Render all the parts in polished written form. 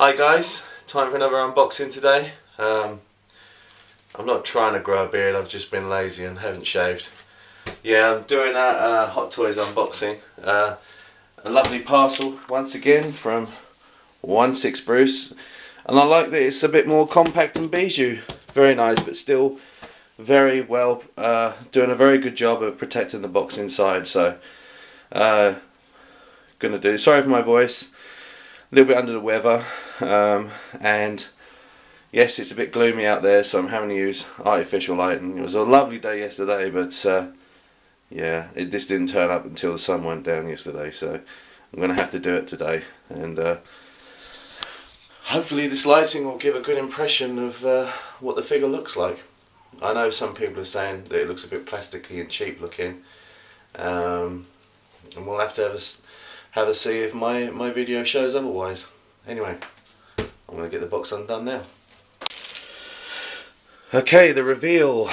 Hi guys, time for another unboxing today. I'm not trying to grow a beard, I've just been lazy and haven't shaved. Yeah, I'm doing a Hot Toys unboxing. A lovely parcel once again from 16 Bruce. And I like that it's a bit more compact and bijou. Very nice, but still very well, doing a very good job of protecting the box inside. So, gonna do, sorry for my voice. A little bit under the weather, and yes, it's a bit gloomy out there, so I'm having to use artificial lighting. It was a lovely day yesterday, but yeah, this didn't turn up until the sun went down yesterday, so I'm going to have to do it today, and hopefully this lighting will give a good impression of what the figure looks like. I know some people are saying that it looks a bit plasticky and cheap looking, and we'll have to have a see if my video shows otherwise. Anyway, I'm going to get the box undone now. Okay, the reveal.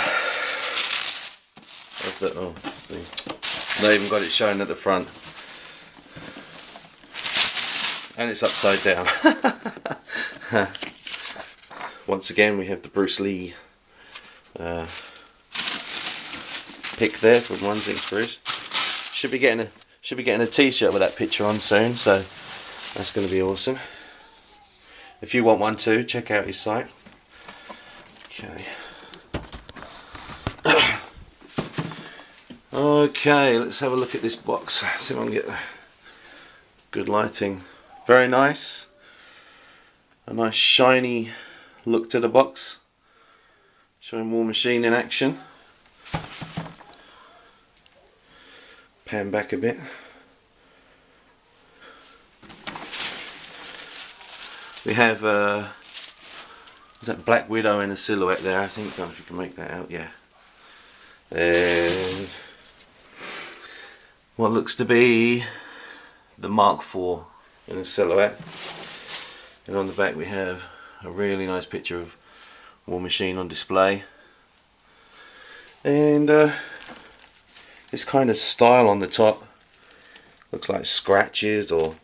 They even got it shown at the front. And it's upside down. Once again we have the Bruce Lee pick there from 16 Bruce. Should be getting a t-shirt with that picture on soon, so that's going to be awesome. If you want one too, check out his site. Okay. Okay, let's have a look at this box. See if I can get good lighting. Very nice. A nice shiny look to the box. Showing War Machine in action. Pan back a bit. We have is that Black Widow in a silhouette there, I think. I don't know if you can make that out, yeah. And what looks to be the Mark IV in a silhouette. And on the back we have a really nice picture of War Machine on display. And this kind of style on the top looks like scratches or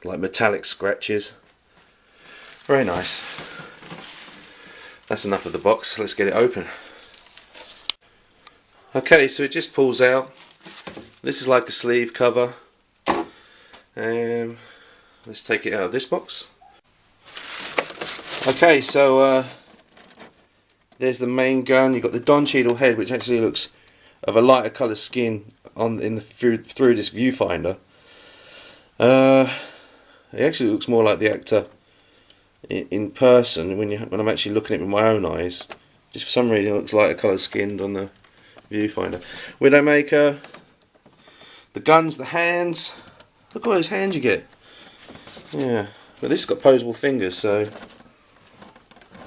like metallic scratches. Very nice. That's enough of the box, let's get it open. Okay, so it just pulls out. This is like a sleeve cover. Let's take it out of this box. Okay, so there's the main gun. You've got the Don Cheadle head, which actually looks of a lighter colour skin through this viewfinder. It actually looks more like the actor in person when I'm actually looking at it with my own eyes. Just for some reason it looks lighter colour skinned on the viewfinder. Widowmaker, the guns, the hands. Look at all those hands you get. Yeah, but this has got posable fingers, so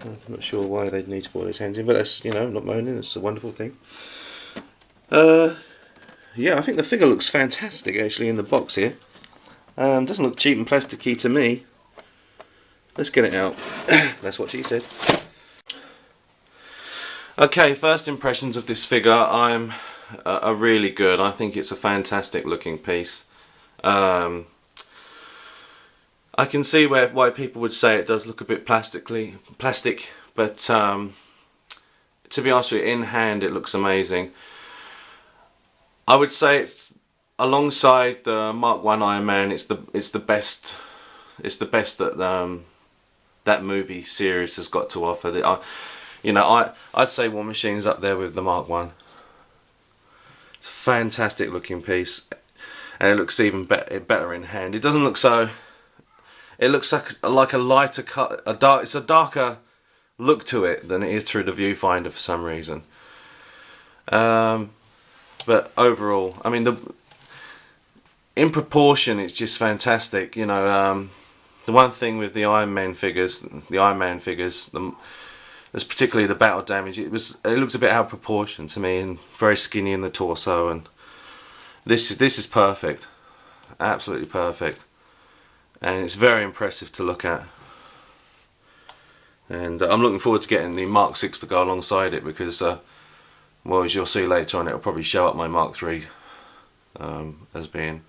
I'm not sure why they'd need to put all those hands in, but that's, you know, I'm not moaning, it's a wonderful thing. Yeah, I think the figure looks fantastic actually in the box here. Doesn't look cheap and plasticky to me. Let's get it out. That's what she said. Okay, first impressions of this figure are really good. I think it's a fantastic looking piece. I can see why people would say it does look a bit plastic, but to be honest with you, in hand it looks amazing. I would say it's alongside the Mark I Iron Man. It's the best that that movie series has got to offer. You know, I'd say War Machine's up there with the Mark I. It's a fantastic looking piece, and it looks even better in hand. It doesn't look so. It looks like a lighter cut, it's a darker look to it than it is through the viewfinder for some reason. But overall, I mean, in proportion, it's just fantastic. You know, the one thing with the Iron Man figures, there's particularly the battle damage. It looks a bit out of proportion to me and very skinny in the torso. And this is perfect, absolutely perfect. And it's very impressive to look at, and I'm looking forward to getting the Mark VI to go alongside it, because well, as you'll see later on, it'll probably show up my Mark III as being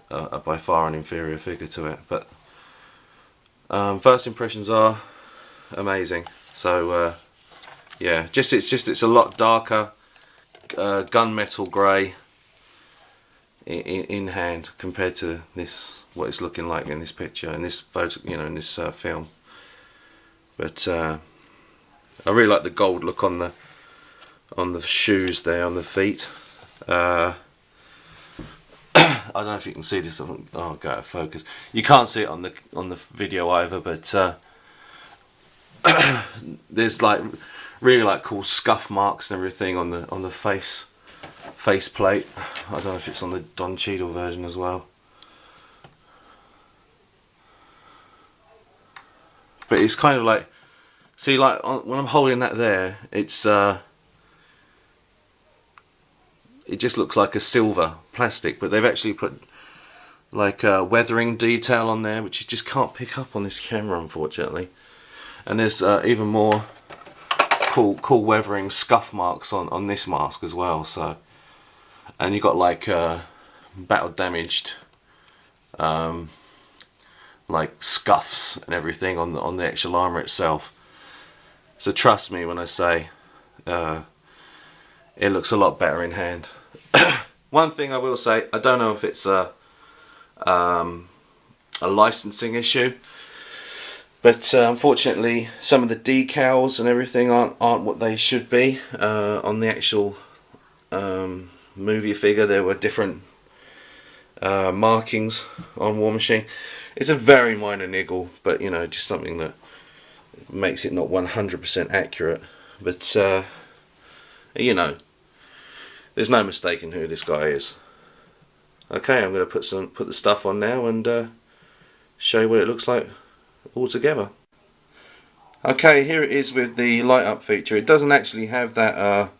by far an inferior figure to it. But First impressions are amazing. So yeah, it's a lot darker, gunmetal grey in hand compared to what it's looking like in this picture, in this photo, in this film. But I really like the gold look on the shoes there, on the feet. I don't know if you can see this. Oh, go out of focus. You can't see it on the video either, but there's like really like cool scuff marks and everything on the face plate. I don't know if it's on the Don Cheadle version as well, but it's kind of like, see, like when I'm holding that there, it's it just looks like a silver plastic, but they've actually put like a weathering detail on there, which you just can't pick up on this camera, unfortunately. And there's even more cool weathering scuff marks on this mask as well. So, and you got like battle damaged like scuffs and everything on the actual armor itself. So trust me when I say it looks a lot better in hand. One thing I will say, I don't know if it's a licensing issue, but unfortunately some of the decals and everything aren't what they should be on the actual movie figure. There were different markings on War Machine. It's a very minor niggle, but just something that makes it not 100% accurate. But there's no mistaking who this guy is. Okay, I'm going to put the stuff on now and show you what it looks like all together. Okay, here it is with the light up feature. It doesn't actually have that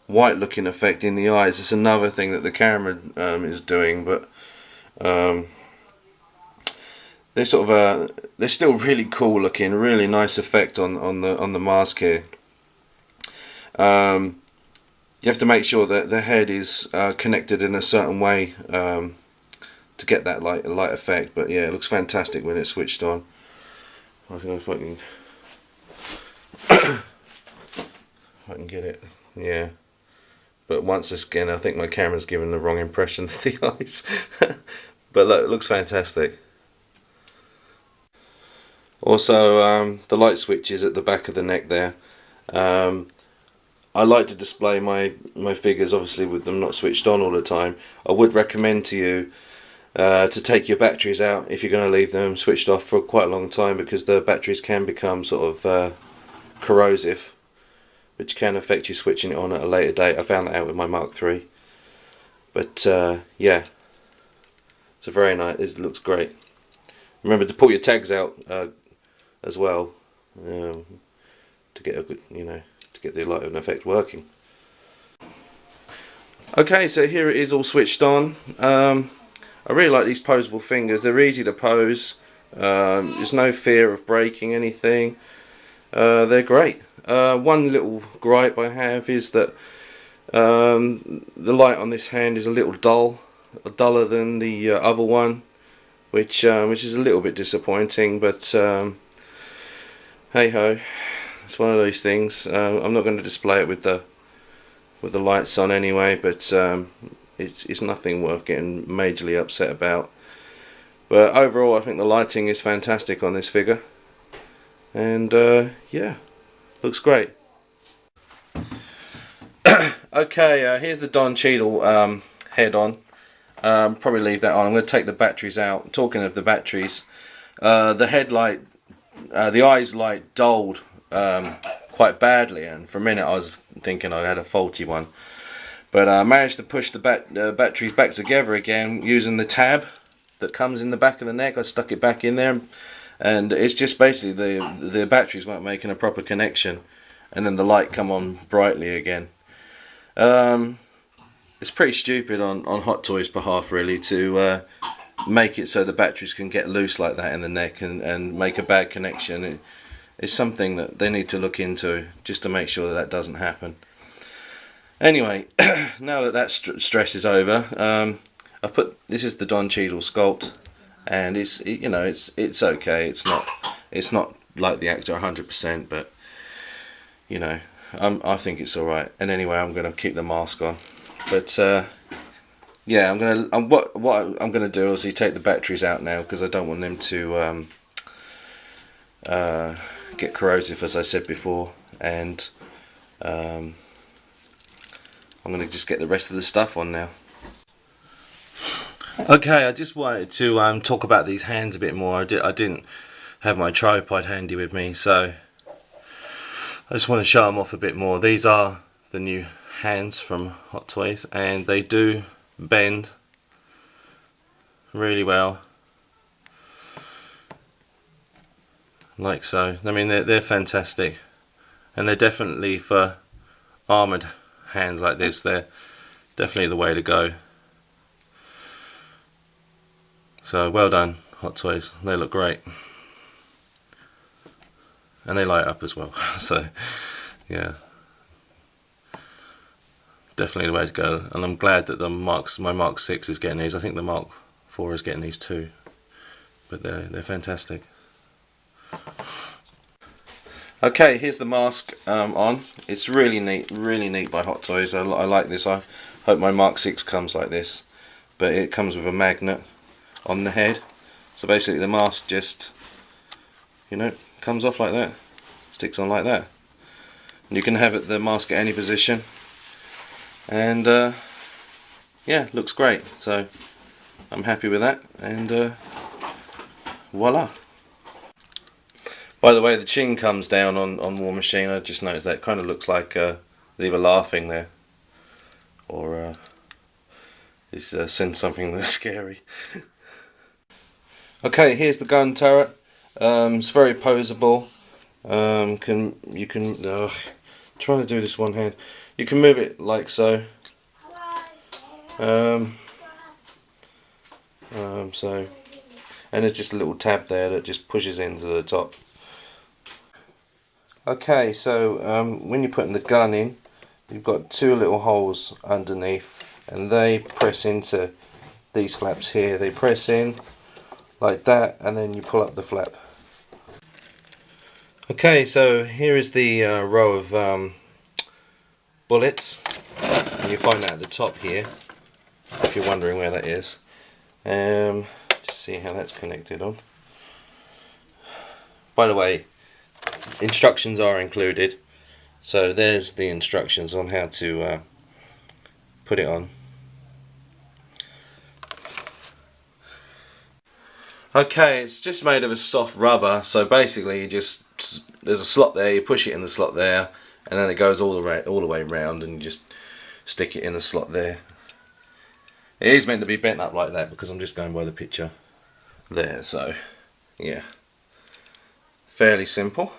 white looking effect in the eyes. It's another thing that the camera is doing, but they're sort of they're still really cool looking, really nice effect on the mask here. You have to make sure that the head is connected in a certain way to get that light effect. But yeah, it looks fantastic when it's switched on. I don't know if I can if I can get it. Yeah. But once again, I think my camera's given the wrong impression of the eyes. But look, it looks fantastic. Also, the light switches at the back of the neck there. I like to display my figures, obviously, with them not switched on all the time. I would recommend to you to take your batteries out if you're going to leave them switched off for quite a long time, because the batteries can become sort of corrosive, which can affect you switching it on at a later date. I found that out with my Mark III. But yeah, it's a very nice. It looks great. Remember to pull your tags out as well to get a good, to get the light effect working. Okay, so here it is all switched on. I really like these posable fingers. They're easy to pose. There's no fear of breaking anything. They're great. One little gripe I have is that the light on this hand is a little duller than the other one, which is a little bit disappointing. But hey ho, it's one of those things. I'm not going to display it with the lights on anyway, but it's nothing worth getting majorly upset about. But overall, I think the lighting is fantastic on this figure, and yeah, looks great. Okay, here's the Don Cheadle head on. Probably leave that on. I'm going to take the batteries out. Talking of the batteries, the headlight, the eyes light dulled quite badly, and for a minute I was thinking I had a faulty one. But I managed to push the batteries back together again using the tab that comes in the back of the neck. I stuck it back in there, and it's just basically the batteries weren't making a proper connection, and then the light come on brightly again. It's pretty stupid on Hot Toys' behalf, really, to make it so the batteries can get loose like that in the neck and make a bad connection. It's something that they need to look into just to make sure that doesn't happen. Anyway, now that stress is over, this is the Don Cheadle sculpt, and it's okay. It's not It's not like the Actor 100%, but you know, I think it's alright. And anyway, I'm going to keep the mask on. But yeah, what I'm gonna do is take the batteries out now, because I don't want them to get corrosive, as I said before. And I'm gonna just get the rest of the stuff on now. Okay, I just wanted to talk about these hands a bit more. I didn't have my tripod handy with me, so I just want to show them off a bit more. These are the new hands from Hot Toys, and they do bend really well, like so. I mean, they're fantastic, and they're definitely for armoured hands like this. They're definitely the way to go. So well done, Hot Toys. They look great, and they light up as well. So yeah, definitely the way to go. And I'm glad that my Mark 6 is getting these. I think the Mark 4 is getting these too, but they're fantastic. Okay, here's the mask on. It's really neat by Hot Toys. I like this. I hope my Mark 6 comes like this, but it comes with a magnet on the head, so basically the mask just, you know, comes off like that, sticks on like that, and you can have the mask at any position, and yeah, looks great. So I'm happy with that, and voila. By the way, the chin comes down on War Machine. I just noticed that kind of looks like they're either laughing there, or he's saying something that's scary. Okay, here's the gun turret. It's very poseable. Trying to do this one hand. You can move it like so. So, and there's just a little tab there that just pushes into the top. Okay, so when you're putting the gun in, you've got two little holes underneath, and they press into these flaps here. They press in like that, and then you pull up the flap. Okay, so here is the row of bullets, and you find that at the top here, if you're wondering where that is. Just see how that's connected on. By the way, instructions are included, so there's the instructions on how to put it on. Okay, it's just made of a soft rubber, so basically there's a slot there, you push it in the slot there, and then it goes all the way around, and you just stick it in the slot there. It is meant to be bent up like that, because I'm just going by the picture there, so yeah, fairly simple.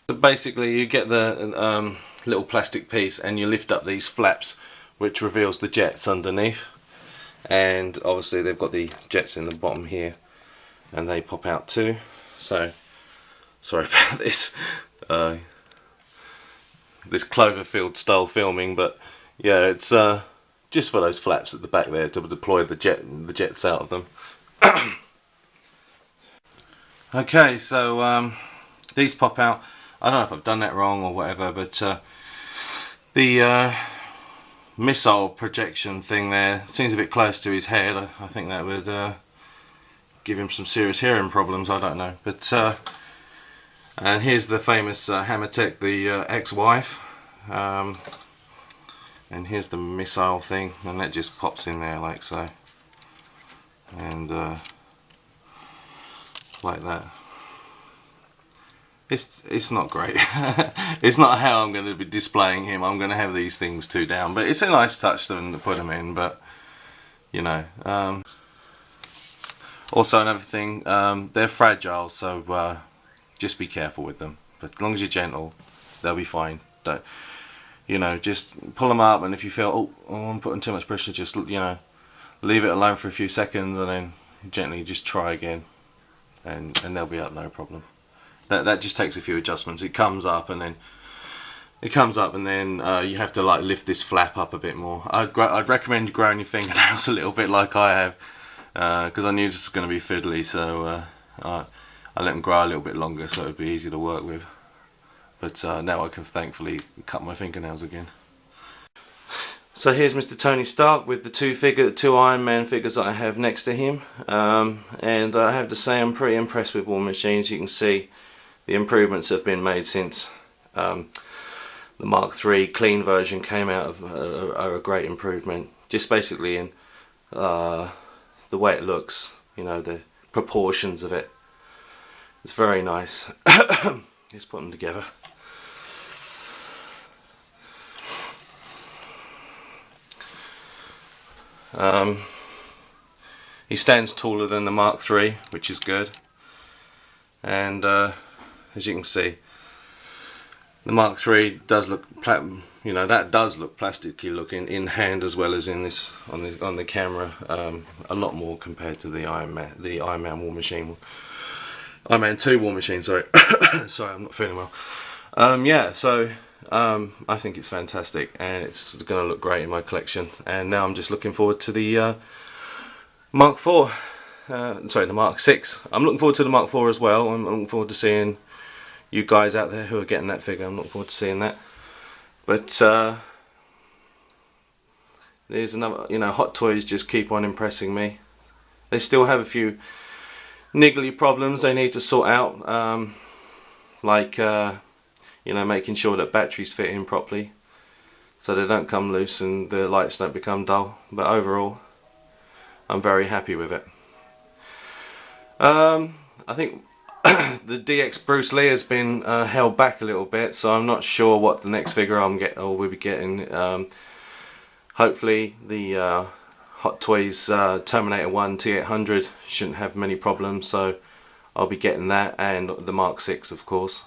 So basically you get the little plastic piece, and you lift up these flaps, which reveals the jets underneath, and obviously they've got the jets in the bottom here, and they pop out too. So sorry about this this Cloverfield style filming, but yeah, it's just for those flaps at the back there to deploy the jets out of them. Okay, so these pop out. I don't know if I've done that wrong or whatever, but the missile projection thing there seems a bit close to his head. I think that would give him some serious hearing problems, I don't know. But and here's the famous Hammertech, the ex-wife, and here's the missile thing, and that just pops in there like so, and like that. It's not great. It's not how I'm going to be displaying him. I'm going to have these things two down, but it's a nice touch to put them in. But you know. Also, another thing, they're fragile, so just be careful with them. But as long as you're gentle, they'll be fine. Don't, you know, just pull them up, and if you feel, oh, I'm putting too much pressure, just, you know, leave it alone for a few seconds, and then gently just try again, and they'll be up, no problem. That just takes a few adjustments. It comes up, and then you have to like lift this flap up a bit more. I'd recommend growing your fingernails a little bit, like I have. Because I knew this was going to be fiddly, so I let them grow a little bit longer so it would be easy to work with. But now I can thankfully cut my fingernails again. So here's Mr. Tony Stark with the two Iron Man figures that I have next to him. And I have to say I'm pretty impressed with War Machines. You can see the improvements have been made since the Mark III clean version came out of are a great improvement. Just basically in the way it looks, you know, the proportions of it. It's very nice. Let's put them together. He stands taller than the Mark III, which is good. And as you can see, the Mark III does look, you know, that does look plasticky looking in hand as well as in this on the camera. A lot more compared to the Iron Man War Machine, Iron Man 2 War Machine. Sorry, sorry, I'm not feeling well. Yeah, so I think it's fantastic, and it's going to look great in my collection. And now I'm just looking forward to the Mark IV. Sorry, the Mark VI. I'm looking forward to the Mark IV as well. I'm looking forward to seeing you guys out there who are getting that figure. I'm looking forward to seeing that. But there's another, you know, Hot Toys just keep on impressing me. They still have a few niggly problems they need to sort out, like you know, making sure that batteries fit in properly so they don't come loose and the lights don't become dull. But overall, I'm very happy with it. I think the DX Bruce Lee has been held back a little bit, so I'm not sure what the next figure we'll be getting. Hopefully the Hot Toys Terminator 1 T800 shouldn't have many problems, so I'll be getting that, and the Mark VI, of course.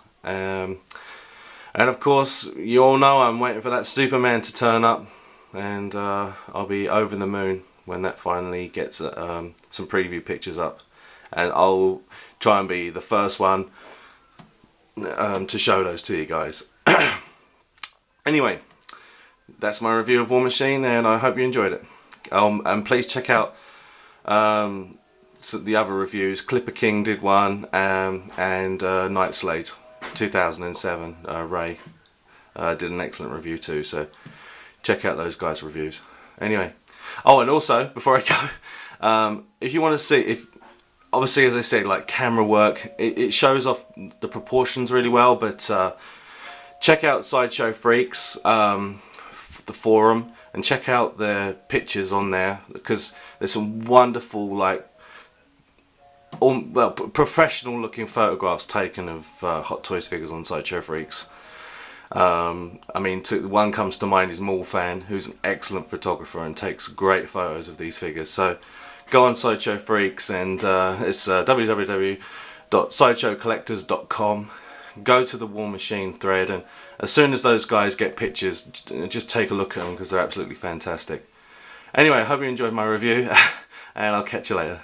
And of course, you all know I'm waiting for that Superman to turn up, and I'll be over the moon when that finally gets some preview pictures up. And I'll try and be the first one to show those to you guys. Anyway, that's my review of War Machine, and I hope you enjoyed it. And please check out the other reviews. Clipper King did one, and Night Slade 2007. Ray did an excellent review too, so check out those guys' reviews. Anyway, oh, and also before I go, if you want to see, obviously, as I said, like camera work, it shows off the proportions really well, but check out Sideshow Freaks, the forum, and check out their pictures on there, because there's some wonderful, like, well, professional looking photographs taken of Hot Toys figures on Sideshow Freaks. I mean, one comes to mind is Fan, who's an excellent photographer and takes great photos of these figures. So go on Sideshow Freaks, and it's www.sideshowcollectors.com. Go to the War Machine thread, and as soon as those guys get pictures, just take a look at them, because they're absolutely fantastic. Anyway, I hope you enjoyed my review, and I'll catch you later.